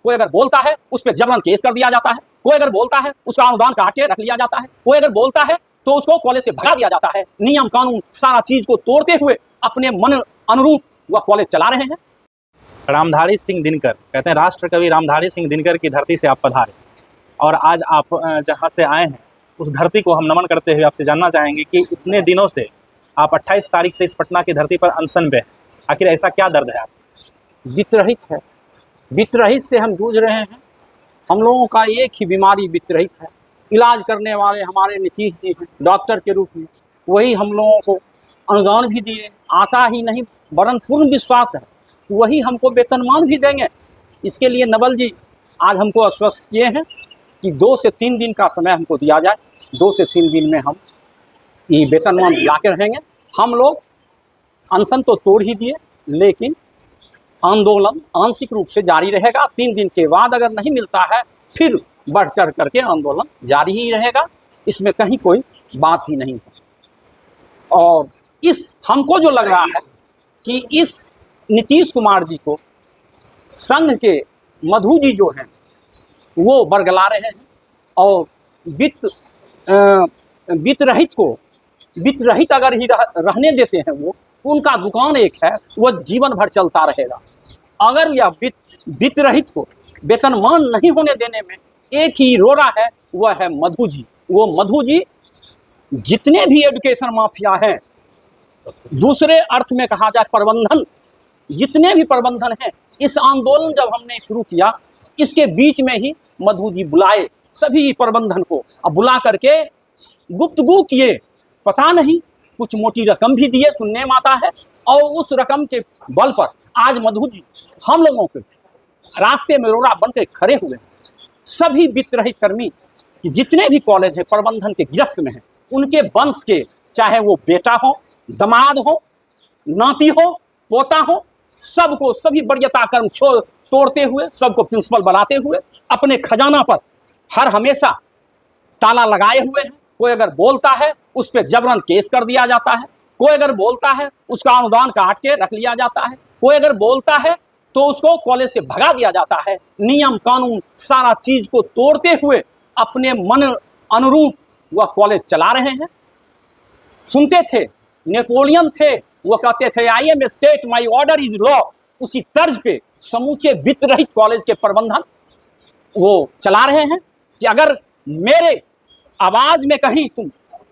कोई अगर बोलता है उस पर जबरन केस कर दिया जाता है, कोई अगर बोलता है उसका अनुदान काट के रख लिया जाता है, कोई अगर बोलता है तो उसको कॉलेज से भगा दिया जाता है। नियम कानून सारा चीज को तोड़ते हुए अपने मन अनुरूप वह कॉलेज चला रहे हैं। रामधारी सिंह दिनकर कहते हैं, राष्ट्र कवि रामधारी सिंह दिनकर की धरती से आप पधारे और आज आप जहाँ से आए हैं उस धरती को हम नमन करते हुए आपसे जानना चाहेंगे कि इतने दिनों से आप 28 तारीख से इस पटना की धरती पर अनशन पे हैं, आखिर ऐसा क्या दर्द है? आप वित्तरहित है, वित्तरहित से हम जूझ रहे हैं। हम लोगों का एक ही बीमारी वित्तरहित है। इलाज करने वाले हमारे नीतीश जी हैं डॉक्टर के रूप में, वही हम लोगों को अनुदान भी दिए, आशा ही नहीं वरन पूर्ण विश्वास है वही हमको वेतनमान भी देंगे। इसके लिए नवल जी आज हमको आश्वस्त किए हैं कि 2 से 3 दिन का समय हमको दिया जाए, 2 से 3 दिन में हम ये वेतनमान दिला के रहेंगे। हम लोग अनशन तो तोड़ ही दिए, लेकिन आंदोलन आंशिक रूप से जारी रहेगा। 3 दिन के बाद अगर नहीं मिलता है फिर बढ़ चढ़ करके आंदोलन जारी ही रहेगा, इसमें कहीं कोई बात ही नहीं है। और इस हमको जो लग रहा है कि इस नीतीश कुमार जी को संघ के मधु जी जो हैं वो बरगला रहे हैं और वित्त रहित अगर ही रहने देते हैं वो, उनका दुकान एक है वो जीवन भर चलता रहेगा। अगर यह वित्त रहित को वेतनमान नहीं होने देने में एक ही रोड़ा है वह है मधु जी। वो मधु जी जितने भी एजुकेशन माफिया हैं, दूसरे अर्थ में कहा जाए प्रबंधन, जितने भी प्रबंधन हैं, इस आंदोलन जब हमने शुरू किया इसके बीच में ही मधु जी बुलाए सभी प्रबंधन को, अब बुला करके गुफ्तगू किए, पता नहीं कुछ मोटी रकम भी दिए सुनने में आता है। और उस रकम के बल पर आज मधु जी हम लोगों के रास्ते में रोड़ा बन के खड़े हुए हैं। सभी वित्त रहित कर्मी जितने भी कॉलेज हैं प्रबंधन के गिरफ्त में हैं, उनके वंश के चाहे वो बेटा हो, दामाद हो, नाती हो, पोता हो, सबको सभी वरीयता कर्म तोड़ते हुए सबको प्रिंसिपल बनाते हुए अपने खजाना पर हर हमेशा ताला लगाए हुए हैं। कोई अगर बोलता है उस पर जबरन केस कर दिया जाता है, कोई अगर बोलता है उसका अनुदान काट के रख लिया जाता है, कोई अगर बोलता है तो उसको कॉलेज से भगा दिया जाता है। नियम कानून सारा चीज को तोड़ते हुए अपने मन अनुरूप वह कॉलेज चला रहे हैं। सुनते थे नेपोलियन थे, वो कहते थे I am state my order is law. उसी तर्ज पे समूचे वित्त रहित कॉलेज के प्रबंधन वो चला रहे हैं कि अगर मेरे आवाज में कहीं तुम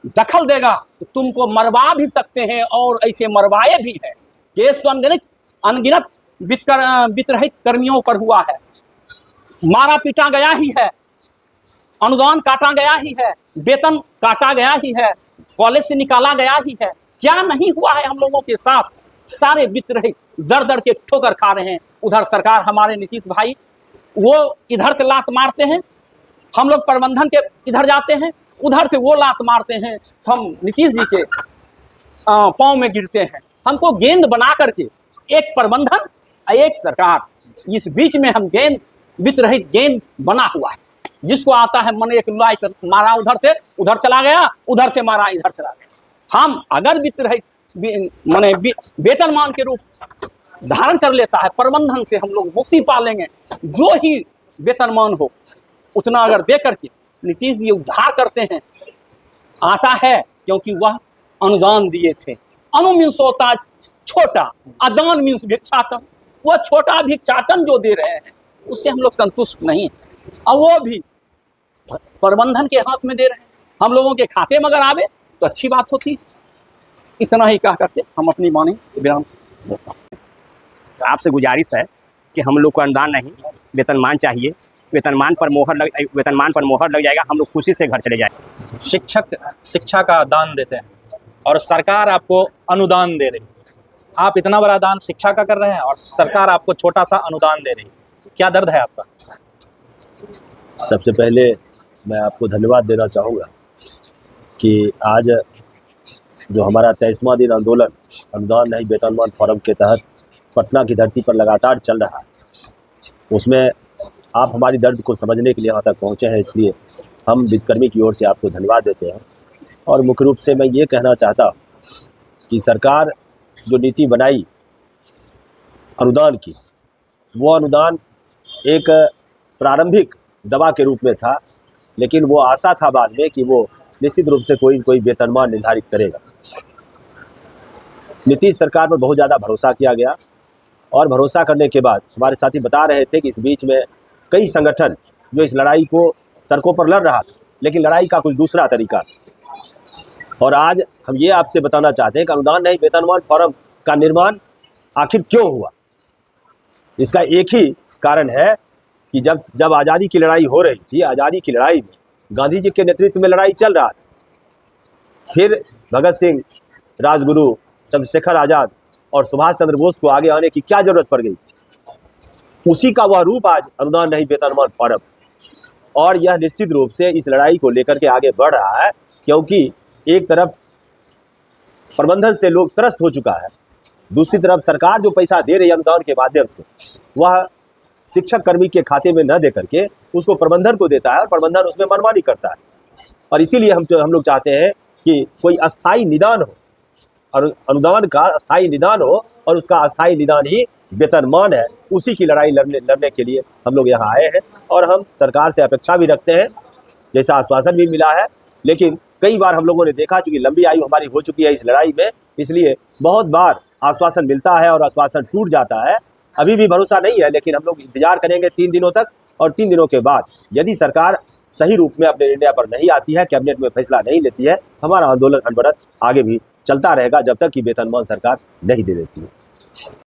दखल देगा तो तुमको मरवा भी सकते हैं और ऐसे मरवाए भी हैं। केस तो अनगिनत वित्त रहित कर्मियों पर हुआ है, मारा पीटा गया ही है, अनुदान काटा गया ही है, वेतन काटा गया ही है, कॉलेज से निकाला गया ही है। क्या नहीं हुआ है हम लोगों के साथ? सारे वित्त रहित दर दर के ठोकर खा रहे हैं। उधर सरकार हमारे नीतीश भाई वो इधर से लात मारते हैं, हम लोग प्रबंधन के इधर जाते हैं, उधर से वो लात मारते हैं, हम नीतीश जी के पाँव में गिरते हैं। हमको गेंद बना करके एक प्रबंधन एक सरकार, इस बीच में हम गेंद वित्त रहित गेंद बना हुआ है। जिसको आता है मन एक मारा उधर से उधर चला गया, उधर से मारा इधर चला गया। हम अगर वित्त रहित माने वेतनमान के रूप धारण कर लेता है प्रबंधन से, हम लोग मुक्ति पा लेंगे। जो ही वेतनमान हो उतना अगर दे करके नीतीश जी उद्धार करते हैं, आशा है, क्योंकि वह अनुदान दिए थे। अनु मीन्स होता है छोटा, अदान मीन्स भिक्षाटन। वह छोटा भिक्षाटन जो दे रहे हैं उससे हम लोग संतुष्ट नहीं हैं, और वो भी प्रबंधन के हाथ में दे रहे हैं। हम लोगों के खाते में अगर आवे तो अच्छी बात होती। इतना ही कह करके हम अपनी वाणी विराम देता हूं। आपसे गुजारिश है कि हम लोग को अनुदान नहीं, वेतनमान चाहिए। वेतनमान पर मोहर लग जाएगा, हम लोग खुशी से घर चले जाएंगे। शिक्षक शिक्षा का दान देते हैं और सरकार आपको अनुदान दे रही, आप इतना बड़ा दान शिक्षा का कर रहे हैं और सरकार आपको छोटा सा अनुदान दे रही, क्या दर्द है आपका? सबसे पहले मैं आपको धन्यवाद देना चाहूँगा कि आज जो हमारा 23वां दिन आंदोलन अनुदान नहीं वेतनमान फोरम के तहत पटना की धरती पर लगातार चल रहा है, उसमें आप हमारी दर्द को समझने के लिए यहाँ तक पहुँचे हैं, इसलिए हम वित्तकर्मी की ओर से आपको धन्यवाद देते हैं। और मुख्य रूप से मैं ये कहना चाहता हूँ कि सरकार जो नीति बनाई अनुदान की, वो अनुदान एक प्रारंभिक दवा के रूप में था, लेकिन वो आशा था बाद में कि वो निश्चित रूप से कोई न कोई वेतनमान निर्धारित करेगा। नीतीश सरकार पर बहुत ज़्यादा भरोसा किया गया और भरोसा करने के बाद हमारे साथी बता रहे थे कि इस बीच में कई संगठन जो इस लड़ाई को सड़कों पर लड़ रहा था, लेकिन लड़ाई का कुछ दूसरा तरीका था। और आज हम ये आपसे बताना चाहते हैं कि अनुदान नहीं वेतनमान फोरम का निर्माण आखिर क्यों हुआ। इसका एक ही कारण है कि जब आज़ादी की लड़ाई हो रही थी, आज़ादी की लड़ाई में गांधी जी के नेतृत्व में लड़ाई चल रहा था, फिर भगत सिंह, राजगुरु, चंद्रशेखर आज़ाद और सुभाष चंद्र बोस को आगे आने की क्या जरूरत पड़ गई थी। उसी का वह रूप आज अनुदान नहीं वेतनमान फोरम, और यह निश्चित रूप से इस लड़ाई को लेकर के आगे बढ़ रहा है, क्योंकि एक तरफ प्रबंधन से लोग त्रस्त हो चुका है, दूसरी तरफ सरकार जो पैसा दे रही है अनुदान के माध्यम से वह शिक्षक कर्मी के खाते में न दे करके उसको प्रबंधन को देता है और प्रबंधन उसमें मनमानी करता है। और इसीलिए हम लोग चाहते हैं कि कोई अस्थायी निदान हो और अनुदान का अस्थायी निदान हो, और उसका अस्थायी निदान ही वेतनमान है। उसी की लड़ाई लड़ने के लिए हम लोग यहाँ आए हैं और हम सरकार से अपेक्षा भी रखते हैं, जैसा आश्वासन भी मिला है। लेकिन कई बार हम लोगों ने देखा, चूँकि लंबी आयु हमारी हो चुकी है इस लड़ाई में, इसलिए बहुत बार आश्वासन मिलता है और आश्वासन टूट जाता है। अभी भी भरोसा नहीं है, लेकिन हम लोग इंतजार करेंगे 3 दिनों तक, और 3 दिनों के बाद यदि सरकार सही रूप में अपने निर्णय पर नहीं आती है, कैबिनेट में फैसला नहीं लेती है, हमारा आंदोलन अनवरत आगे भी चलता रहेगा जब तक कि वेतनमान सरकार नहीं दे देती है।